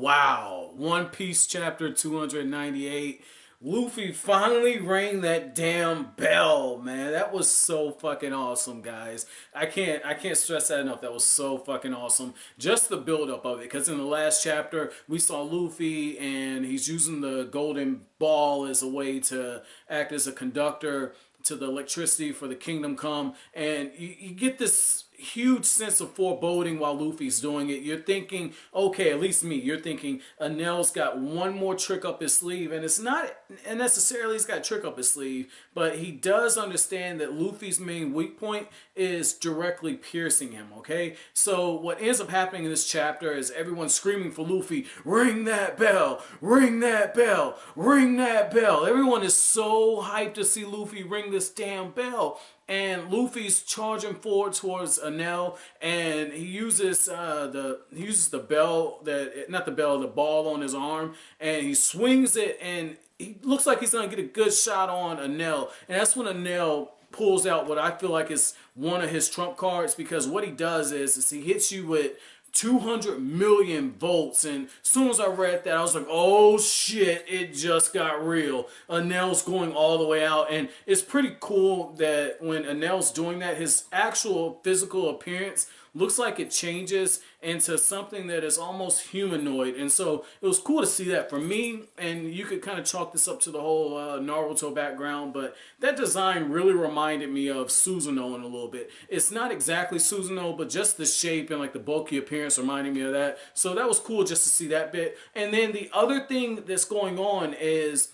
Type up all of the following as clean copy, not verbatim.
Wow. One Piece chapter 298. Luffy finally rang that damn bell, man. That was so fucking awesome, guys. I can't stress that enough. That was so fucking awesome. Just the build up of it, because in the last chapter we saw Luffy and he's using the golden ball as a way to act as a conductor to the electricity for the kingdom come, and you get this huge sense of foreboding while Luffy's doing it. You're thinking, okay, at least me, you're thinking Enel's got one more trick up his sleeve, and it's not necessarily he's got a trick up his sleeve, but he does understand that Luffy's main weak point is directly piercing him, okay? So what ends up happening in this chapter is everyone's screaming for Luffy, ring that bell, ring that bell, ring that bell. Everyone is so hyped to see Luffy ring this damn bell. And Luffy's charging forward towards Enel, and he uses the bell, the ball on his arm, and he swings it, and he looks like he's gonna get a good shot on Enel, and that's when Enel pulls out what I feel like is one of his trump cards, because what he does is he hits you with 200 million volts, and as soon as I read that I was like, oh shit, it just got real. Enel's going all the way out, and it's pretty cool that when Enel's doing that, his actual physical appearance looks like it changes into something that is almost humanoid, and so it was cool to see that for me. And you could kind of chalk this up to the whole Naruto background, but that design really reminded me of Susanoo in a little bit. It's not exactly Susanoo, but just the shape and like the bulky appearance reminded me of that, so that was cool just to see that bit. And then the other thing that's going on is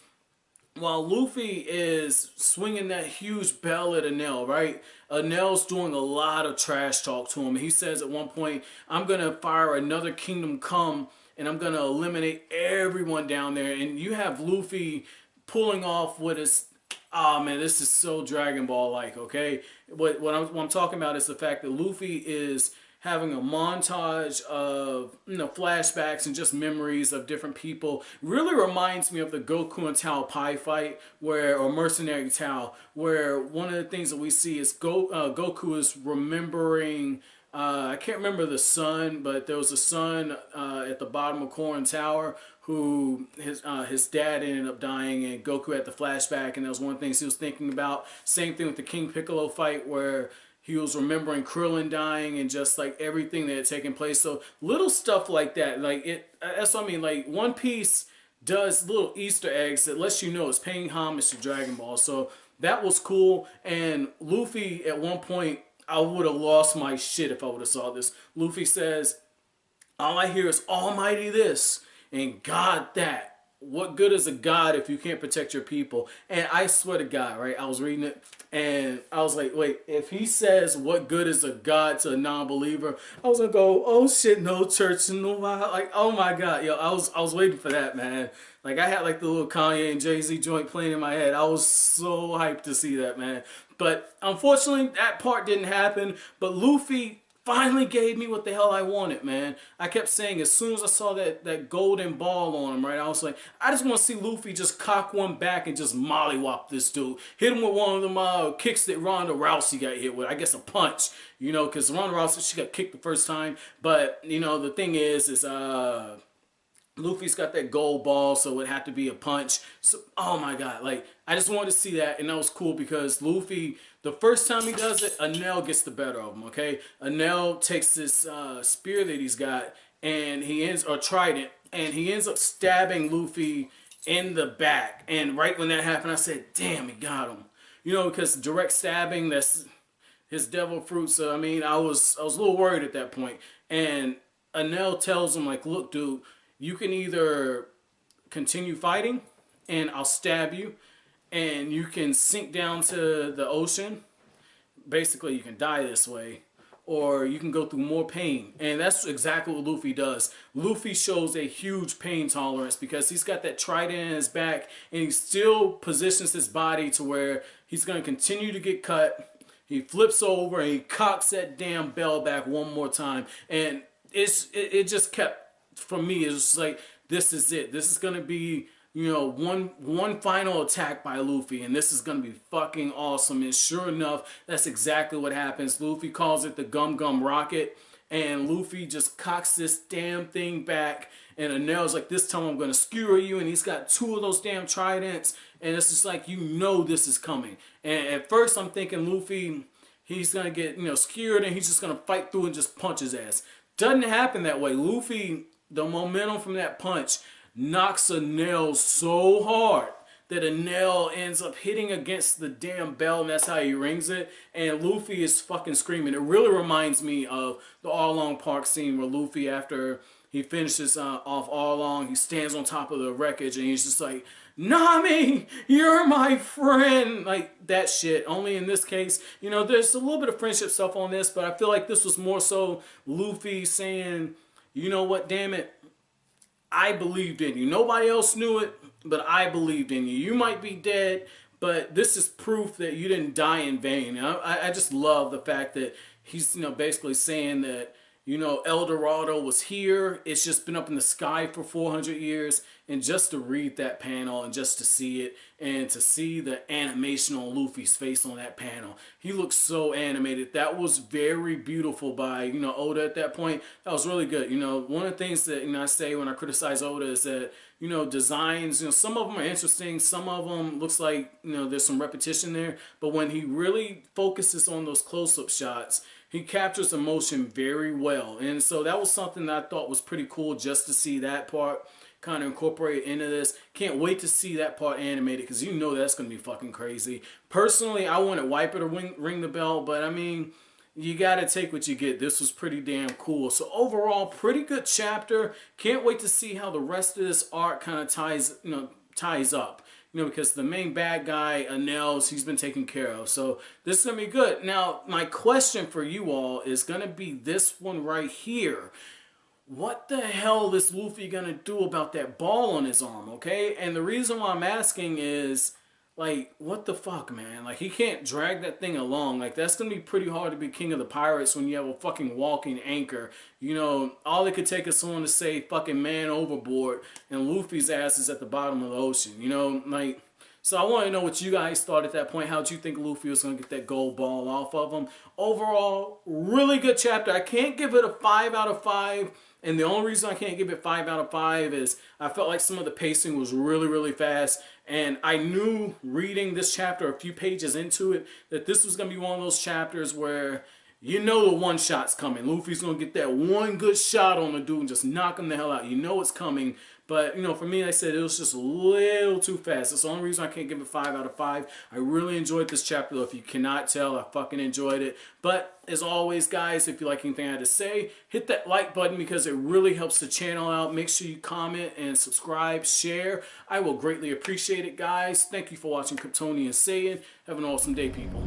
while Luffy is swinging that huge bell at Enel, right? Enel's doing a lot of trash talk to him. He says at one point, I'm going to fire another Kingdom Come and I'm going to eliminate everyone down there. And you have Luffy pulling off what is, oh man, this is so Dragon Ball like, okay? What I'm talking about is the fact that Luffy is having a montage of flashbacks and just memories of different people. Really reminds me of the Goku and Tao Pai fight, or Mercenary Tao, where one of the things that we see is Goku is remembering, I can't remember the son, but there was a son at the bottom of Korin Tower who his dad ended up dying, and Goku had the flashback, and that was one of the things he was thinking about. Same thing with the King Piccolo fight, where he was remembering Krillin dying and just like everything that had taken place. So little stuff like that, like that's what I mean. Like One Piece does little Easter eggs that lets you know it's paying homage to Dragon Ball. So that was cool. And Luffy at one point, I would have lost my shit if I would have saw this. Luffy says, all I hear is Almighty this and God that. What good is a God if you can't protect your people? And I swear to God, right? I was reading it and I was like, wait, if he says what good is a God to a non-believer, I was gonna go, oh shit, no church, no, like, oh my God, yo, I was waiting for that, man. Like I had like the little Kanye and Jay-Z joint playing in my head. I was so hyped to see that, man. But unfortunately, that part didn't happen. But Luffy finally gave me what the hell I wanted, man. I kept saying as soon as I saw that golden ball on him, right, I was like, I just want to see Luffy just cock one back and just mollywop this dude. Hit him with one of them kicks that Ronda Rousey got hit with. I guess a punch, because Ronda Rousey, she got kicked the first time. But, the thing is Luffy's got that gold ball, so it would have to be a punch. So, oh my God, like, I just wanted to see that, and that was cool because Luffy, the first time he does it, Enel gets the better of him, okay? Enel takes this spear that he's got, and or trident, and he ends up stabbing Luffy in the back. And right when that happened, I said, damn, he got him. Because direct stabbing, that's his devil fruit. So, I mean, I was a little worried at that point. And Enel tells him, like, look, dude, you can either continue fighting and I'll stab you, and you can sink down to the ocean. Basically, you can die this way, or you can go through more pain. And that's exactly what Luffy does. Luffy shows a huge pain tolerance because he's got that trident in his back, and he still positions his body to where he's going to continue to get cut. He flips over and he cocks that damn bell back one more time. And it just kept, for me, it's just like, this is it. This is gonna be, one final attack by Luffy, and this is gonna be fucking awesome. And sure enough, that's exactly what happens. Luffy calls it the Gum Gum Rocket, and Luffy just cocks this damn thing back, and Enel's like, this time I'm gonna skewer you, and he's got two of those damn tridents, and it's just like, you know this is coming. And at first I'm thinking Luffy, he's gonna get, skewered, and he's just gonna fight through and just punch his ass. Doesn't happen that way. Luffy, the momentum from that punch knocks Enel so hard that Enel ends up hitting against the damn bell, and that's how he rings it. And Luffy is fucking screaming. It really reminds me of the Arlong Park scene where Luffy, after he finishes off Arlong, he stands on top of the wreckage and he's just like, Nami, you're my friend. Like that shit. Only in this case, there's a little bit of friendship stuff on this, but I feel like this was more so Luffy saying, you know what, damn it, I believed in you. Nobody else knew it, but I believed in you. You might be dead, but this is proof that you didn't die in vain. I just love the fact that he's basically saying that El Dorado was here. It's just been up in the sky for 400 years. And just to read that panel and just to see it and to see the animation on Luffy's face on that panel. He looks so animated. That was very beautiful by, Oda at that point. That was really good. One of the things that, I say when I criticize Oda is that, designs, some of them are interesting. Some of them looks like, there's some repetition there. But when he really focuses on those close-up shots, he captures emotion very well. And so that was something that I thought was pretty cool just to see that part kind of incorporate into this. Can't wait to see that part animated because that's going to be fucking crazy. Personally, I wanted Wiper to ring the bell, but I mean, you got to take what you get. This was pretty damn cool. So overall, pretty good chapter. Can't wait to see how the rest of this arc kind of ties up. Because the main bad guy, Enel, he's been taken care of. So this is going to be good. Now, my question for you all is going to be this one right here. What the hell is Luffy going to do about that ball on his arm, okay? And the reason why I'm asking is, like, what the fuck, man? Like, he can't drag that thing along. Like, that's going to be pretty hard to be king of the pirates when you have a fucking walking anchor. All it could take is someone to say fucking man overboard, and Luffy's ass is at the bottom of the ocean, like... So I want to know what you guys thought at that point. How'd you think Luffy was going to get that gold ball off of him? Overall, really good chapter. I can't give it a 5 out of 5. And the only reason I can't give it 5 out of 5 is I felt like some of the pacing was really, really fast. And I knew reading this chapter a few pages into it that this was going to be one of those chapters where the one shot's coming. Luffy's going to get that one good shot on the dude and just knock him the hell out. It's coming. But, for me, like I said, it was just a little too fast. That's the only reason I can't give it 5 out of 5. I really enjoyed this chapter, though. If you cannot tell, I fucking enjoyed it. But, as always, guys, if you like anything I had to say, hit that like button because it really helps the channel out. Make sure you comment and subscribe, share. I will greatly appreciate it, guys. Thank you for watching Kryptonian Saiyan. Have an awesome day, people.